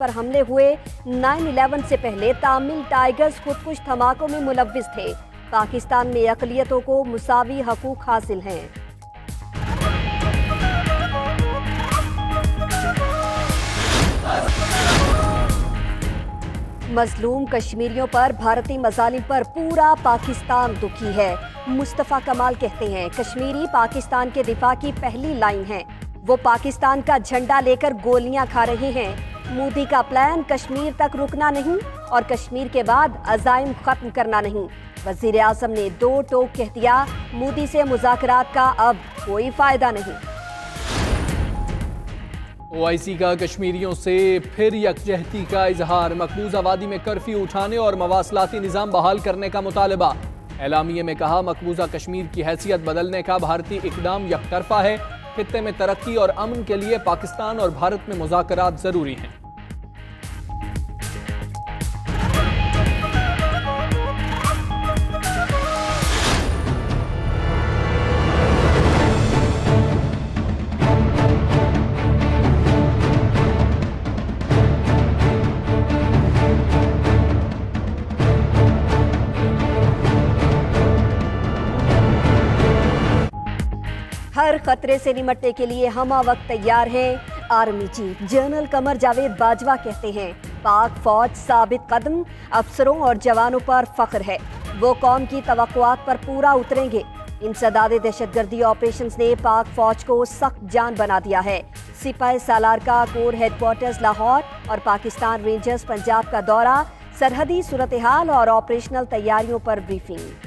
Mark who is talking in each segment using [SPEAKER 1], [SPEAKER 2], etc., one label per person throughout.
[SPEAKER 1] पर हमले हुए 9/11 से पहले तामिल टाइगर्स खुदकुश धमाकों में मुलव्विस थे। पाकिस्तान में अक़लियतों को मुसावी हकूक़ हासिल हैं। मजलूम कश्मीरियों पर भारतीय मजालिम पर पूरा पाकिस्तान दुखी है। मुस्तफ़ा कमाल कहते हैं, कश्मीरी पाकिस्तान के दिफा की पहली लाइन है। वो पाकिस्तान का झंडा लेकर गोलियां खा रहे हैं। मोदी का प्लान कश्मीर तक रुकना नहीं और कश्मीर के बाद अज़ाइम खत्म करना नहीं। वज़ीर आज़म ने दो टोक कह दिया, मोदी से मुज़ाकरात का अब कोई फायदा नहीं।
[SPEAKER 2] ओआईसी का कश्मीरियों से फिर यकजहती का इजहार, मकबूजा वादी में कर्फ्यू उठाने और मवासलाती निज़ाम बहाल करने का मुतालबा। एलामिये में कहा, मकबूजा कश्मीर की हैसियत बदलने का भारतीय इकदाम यकतरफा है। खित्ते में तरक्की और अमन के लिए पाकिस्तान और भारत में मुज़ाकरात जरूरी हैं।
[SPEAKER 1] हर खतरे से निपटने के लिए हम वक्त तैयार हैं। Army chief general Qamar Javed Bajwa कहते हैं, पाक फौज साबित कदम, अफसरों और जवानों पर फख्र है। वो कौम की तवक्कुआत पर पूरा उतरेंगे। इंसदादे दहशतगर्दी ऑपरेशंस ने पाक फौज को सख्त जान बना दिया है। सिपाही सालार का कोर हेडक्वार्टर्स लाहौर और पाकिस्तान रेंजर्स पंजाब का दौरा, सरहदी सूरत हाल और ऑपरेशनल तैयारियों पर ब्रीफिंग।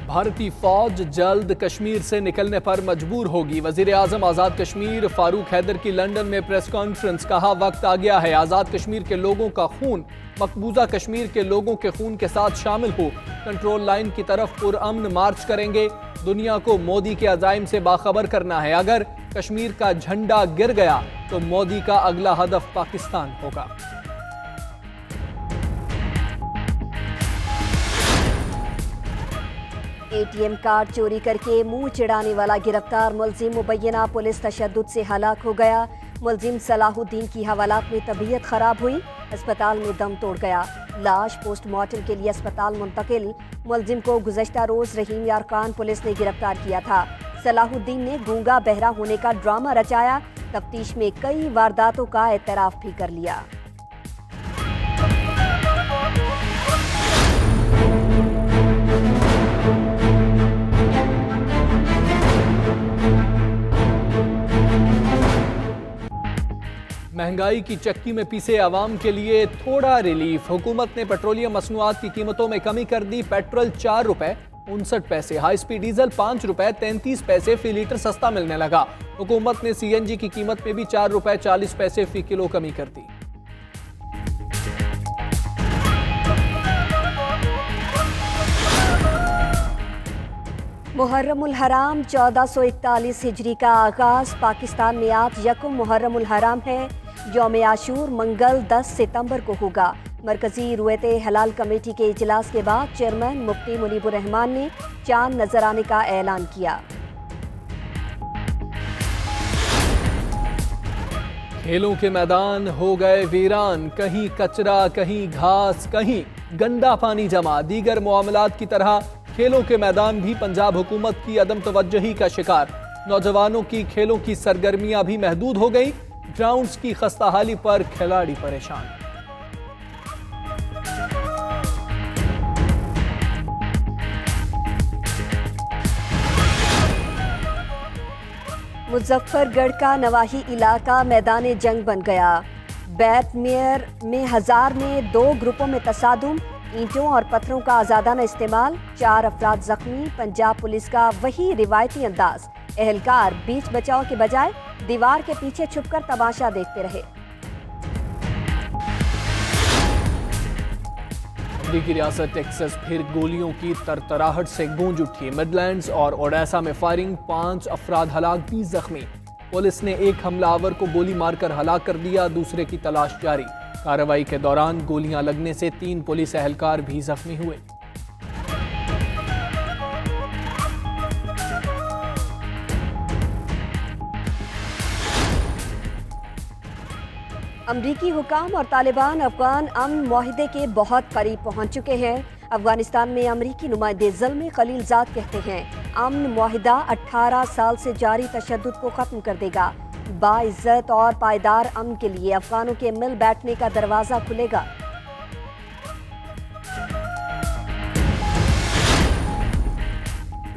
[SPEAKER 2] भारतीय फौज जल्द कश्मीर से निकलने पर मजबूर होगी। वजीर आजम आज़ाद कश्मीर फारूक हैदर की लंदन में प्रेस कॉन्फ्रेंस, कहा वक्त आ गया है आज़ाद कश्मीर के लोगों का खून मकबूजा कश्मीर के लोगों के खून के साथ शामिल हो। कंट्रोल लाइन की तरफ पुरअमन मार्च करेंगे। दुनिया को मोदी के अज़ाइम से बाखबर करना है। अगर कश्मीर का झंडा गिर गया तो मोदी का अगला हदफ पाकिस्तान होगा।
[SPEAKER 1] एटीएम कार्ड चोरी करके मुंह चिढ़ाने वाला गिरफ्तार मुलजिम मुबैना पुलिस तशद्दुद से हलाक हो गया। मुलजिम सलाहुद्दीन की हवालात में तबीयत खराब हुई, अस्पताल में दम तोड़ गया। लाश पोस्टमार्टम के लिए अस्पताल मुंतकिल। मुलजिम को गुज़श्ता रोज रहीम यार खान पुलिस ने गिरफ्तार किया था। सलाहुद्दीन ने गूंगा बहरा होने का ड्रामा रचाया। तफ्तीश में कई वारदातों का एतराफ भी कर लिया।
[SPEAKER 2] महंगाई की चक्की में पीसे आवाम के लिए थोड़ा रिलीफ। हुकूमत ने पेट्रोलियम मसनूआत की कीमतों में कमी कर दी। पेट्रोल 4 रुपए 59 पैसे, हाई स्पीड डीजल 5 रुपए 33 पैसे फी लीटर सस्ता मिलने लगा। हुकूमत ने सीएनजी की कीमत में भी 4 रुपए 40 पैसे फी किलो कमी कर दी।
[SPEAKER 1] मुहर्रमुल हराम 1441 हिजरी का आगाज। पाकिस्तान में आज यकुम मुहर्रमुल हराम है। यौम आशूर मंगल 10 सितंबर को होगा। मरकजी रुयते हलाल कमेटी के इजलास के बाद चेयरमैन मुफ्ती मुनीबुर रहमान ने चांद नजर आने का ऐलान किया।
[SPEAKER 2] खेलों के मैदान हो गए वीरान, कहीं कचरा, कहीं घास, कहीं गंदा पानी जमा। दीगर मामलात की तरह खेलों के मैदान भी पंजाब हुकूमत की अदम तवज्जुही का शिकार। नौजवानों की खेलों की सरगर्मियां भी महदूद हो गई। ग्राउंड्स की खस्ताहाली पर खिलाड़ी परेशान।
[SPEAKER 1] मुजफ्फरगढ़ का नवाही इलाका मैदान जंग बन गया। बैतमेयर में 1000 में 2 ग्रुपों में तसादुम, ईंटों और पत्थरों का आजादाना इस्तेमाल, 4 अफराद जख्मी। पंजाब पुलिस का वही रिवायती अंदाज, एहलकार बीच बचाव के बजाय दीवार के पीछे छुपकर तमाशा देखते रहे।
[SPEAKER 2] अमेरिकी रियासत टेक्सास फिर गोलियों की तरतराहट से गूंज उठी। मिडलैंड्स और ओडेसा में फायरिंग, 5 अफराद हलाक, 20 जख्मी। पुलिस ने एक हमलावर को गोली मारकर हलाक कर दिया, दूसरे की तलाश जारी। कार्रवाई के दौरान गोलियां लगने से 3 पुलिस एहलकार भी जख्मी हुए।
[SPEAKER 1] अमरीकी हुकाम और तालिबान अफगान अमन मुआहिदे के बहुत करीब पहुंच चुके हैं। अफगानिस्तान में अमरीकी नुमाइंदे ज़ल्म खलीलजाद कहते हैं अमन मुआहिदा 18 साल से जारी तशद्दुद को ख़त्म कर देगा। बाइज़्ज़त और पायदार अमन के लिए अफगानों के मिल बैठने का दरवाज़ा खुलेगा।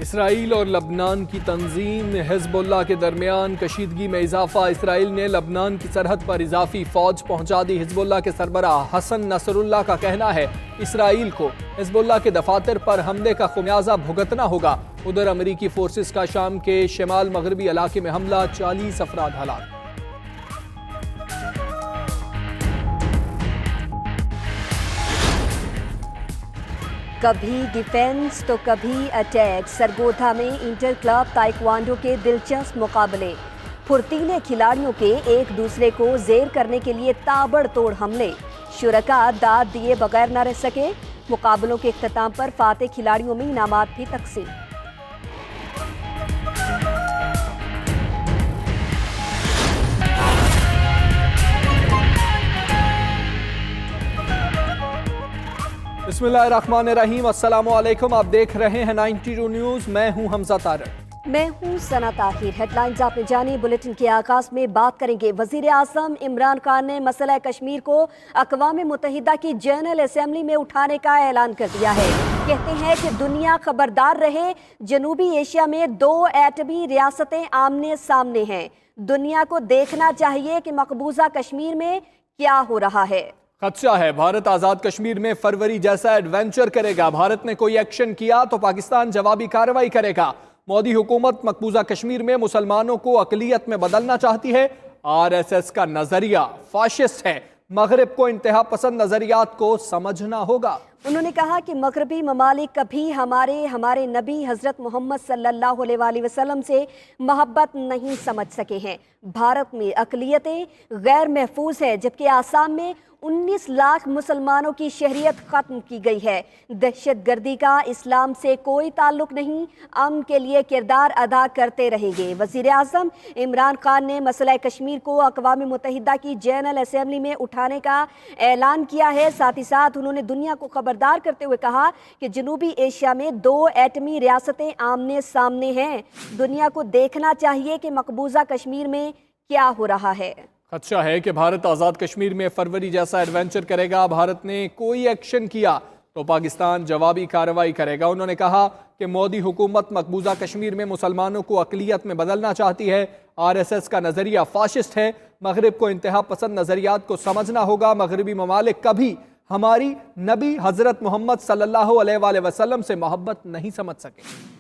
[SPEAKER 2] इसराइल और लबनान की तंजीम हिज़्बुल्लाह के दरमियान कशीदगी में इजाफा। इसराइल ने लबनान की सरहद पर इजाफी फौज पहुंचा दी। हिज़्बुल्लाह के सरबराह हसन नसरुल्लाह का कहना है इसराइल को हिज़्बुल्लाह के दफातर पर हमले का खुमियाजा भुगतना होगा। उधर अमरीकी फोर्सेस का शाम के शिमाल मगरबी इलाके में हमला, 40 अफराद हलाक।
[SPEAKER 1] कभी डिफेंस तो कभी अटैक। सरगोधा में इंटर क्लब ताइक्वांडो के दिलचस्प मुकाबले। फुर्तीले खिलाड़ियों के एक दूसरे को जेर करने के लिए ताबड़तोड़ हमले। शुरका दाद दिए बगैर न रह सके। मुकाबलों के इख्तिताम पर फाते खिलाड़ियों में इनामात भी तकसीम।
[SPEAKER 2] बिस्मिल्लाहिर्रहमानिर्रहीम, अस्सलामु अलैकुम। आप देख रहे हैं 92 न्यूज़। मैं हूं हमजा तारक।
[SPEAKER 1] मैं हूं सना ताहिर। हेडलाइंस आपने जानी। बुलेटिन के आगाज में बात करेंगे वजीर आजम इमरान खान ने मसला कश्मीर को अक़वाम मुत्तहिदा की जनरल असेंबली में उठाने का ऐलान कर दिया है। कहते हैं कि दुनिया खबरदार रहे, जनूबी एशिया में 2 एटमी रियासतें आमने सामने हैं। दुनिया को देखना चाहिए कि मकबूजा कश्मीर में क्या हो रहा है।
[SPEAKER 2] खदशा है भारत आज़ाद कश्मीर में फरवरी जैसा एडवेंचर करेगा। भारत ने कोई एक्शन किया तो पाकिस्तान जवाबी कार्रवाई करेगा। मोदी हुकूमत मकबूजा कश्मीर में मुसलमानों को अकलियत में बदलना चाहती है। RSS का नजरिया फाशिस्ट है। मगरिब को इंतहा पसंद नजरियात को समझना होगा।
[SPEAKER 1] उन्होंने कहा कि मगरबी ममालिक कभी हमारे नबी हजरत मोहम्मद सल्लल्लाहु अलैहि वसल्लम से मोहब्बत नहीं समझ सके हैं। भारत में अकलियतें गैर महफूज है, जबकि आसाम में 19 लाख मुसलमानों की शहरियत खत्म की गई है। दहशतगर्दी का इस्लाम से कोई ताल्लुक नहीं, अमन के लिए किरदार अदा करते रहेंगे। वजीर आजम इमरान खान ने मसला कश्मीर को अक़वाम मुत्तहिदा की जनरल असेंबली में उठाने का ऐलान किया है। साथ ही साथ उन्होंने दुनिया को खबरदार करते हुए कहा कि जनूबी एशिया में 2 एटमी रियासतें आमने सामने हैं। दुनिया को देखना चाहिए कि मकबूजा कश्मीर में क्या हो रहा है।
[SPEAKER 2] खदशा है कि भारत आज़ाद कश्मीर में फरवरी जैसा एडवेंचर करेगा। भारत ने कोई एक्शन किया तो पाकिस्तान जवाबी कार्रवाई करेगा। उन्होंने कहा कि मोदी हुकूमत मकबूजा कश्मीर में मुसलमानों को अकलियत में बदलना चाहती है। RSS का नज़रिया फाशिस्ट है। मगरिब को इंतहा पसंद नज़रियात को समझना होगा। मगरबी ममालिक कभी हमारी नबी हजरत मोहम्मद सल्लल्लाहु अलैहि वसल्लम से मोहब्बत नहीं समझ सके।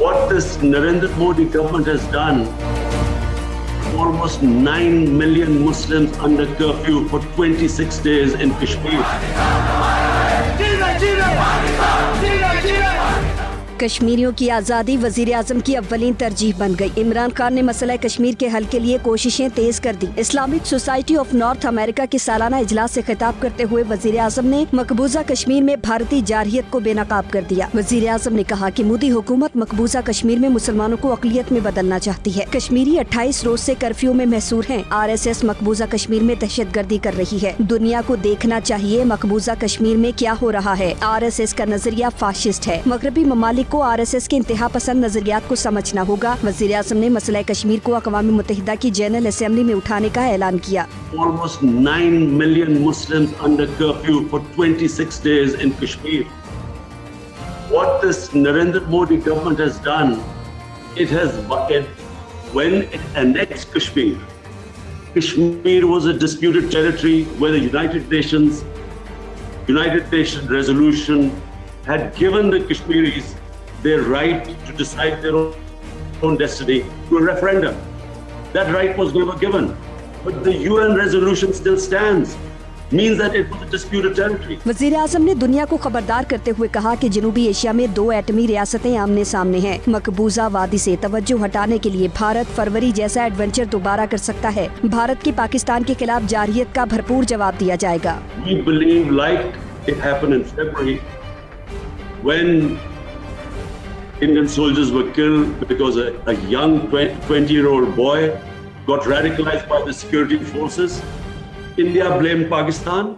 [SPEAKER 3] What this Narendra Modi government has done, almost 9 million Muslims under curfew for 26 days in Kashmir.
[SPEAKER 1] कश्मीरियों की आज़ादी वजीर आजम की अव्वलीन तरजीह बन गई। इमरान खान ने मसला कश्मीर के हल के लिए कोशिशें तेज कर दी। Islamic society of North America के सालाना इजलास से खिताब करते हुए वजीर आजम ने मकबूजा कश्मीर में भारतीय जारहियत को बेनकाब कर दिया। वजीर आजम ने कहा कि मोदी हुकूमत मकबूजा कश्मीर में मुसलमानों को अकलियत में बदलना चाहती है। कश्मीरी 28 रोज से कर्फ्यू में महसूर हैं। RSS मकबूजा कश्मीर में दहशतगर्दी कर रही है। दुनिया को देखना चाहिए मकबूजा कश्मीर में क्या हो रहा है। RSS का नजरिया फाशिस्ट है। मगरबी ममालिक को RSS के इंतहा पसंद नजरियात को समझना होगा। वजीर आजम ने मसला कश्मीर को अक़वाम मुत्तहिदा की जनरल असेंबली में उठाने का ऐलान किया।
[SPEAKER 3] Almost 9 million Muslims under curfew for 26 days in Kashmir. What this Narendra Modi government has done, when it annexed Kashmir, Kashmir was a disputed territory where the United Nations resolution had given the Kashmiris their right to decide their own destiny through a referendum. That right was never given, but the UN resolution still stands. Means that it was a disputed territory.
[SPEAKER 1] वजीर आजम ने दुनिया को खबरदार करते हुए कहा कि जनूबी एशिया में 2 एटमी रियासतें आमने सामने हैं। मकबूजा वादी से तवज्जो हटाने के लिए भारत फरवरी जैसा एडवेंचर दोबारा कर सकता है। भारत की पाकिस्तान के खिलाफ जारहियत का भरपूर जवाब दिया जाएगा।
[SPEAKER 3] We believe, like it happened in February, when Indian soldiers were killed because a young 20-year-old boy got radicalized by the security forces. India blamed Pakistan.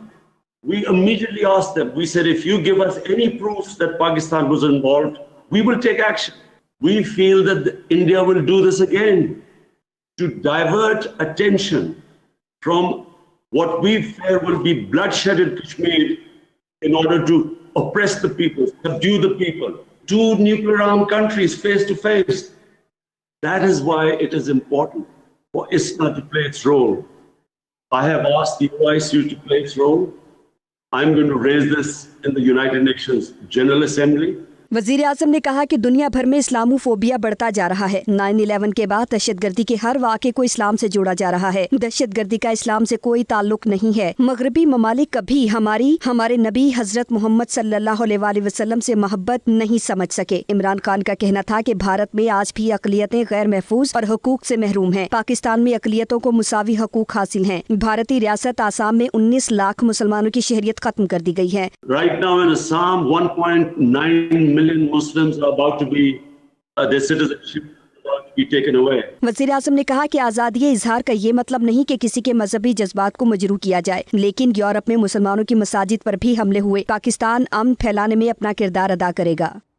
[SPEAKER 3] We immediately asked them, we said, if you give us any proofs that Pakistan was involved, we will take action. We feel that India will do this again to divert attention from what we fear will be bloodshed in Kashmir in order to oppress the people, subdue the people. Two nuclear armed countries face to face. That is why it is important for ISNA to play its role. I have asked the OICU to play its role. I'm going to raise this in the United Nations General Assembly.
[SPEAKER 1] वजीर आजम ने कहा कि दुनिया भर में Islamophobia बढ़ता जा रहा है। 9/11 के बाद दहशतगर्दी के हर वाक़े को इस्लाम से जोड़ा जा रहा है। दहशतगर्दी का इस्लाम से कोई ताल्लुक नहीं है। मगरबी ममालिक कभी हमारे नबी हजरत मोहम्मद सल्लल्लाहु अलैहि वसल्लम से मोहब्बत नहीं समझ सके। इमरान खान का कहना था कि भारत में आज भी अक़लियतें गैर महफूज और हुकूक से महरूम हैं। पाकिस्तान में अक़लियतों को मुसावी हकूक हासिल हैं। भारतीय रियासत आसाम में 19 लाख मुसलमानों की शहरियत खत्म कर दी गई है।
[SPEAKER 3] Right now in Assam, 1.9 million Muslims are about to be their citizenship about to be taken away.
[SPEAKER 1] वज़ीर आज़म ने कहा कि आज़ादी इजहार का ये मतलब नहीं कि किसी के मजहबी जज्बात को मजरू किया जाए, लेकिन यूरोप में मुसलमानों की मसाजिद पर भी हमले हुए। पाकिस्तान अमन फैलाने में अपना किरदार अदा करेगा।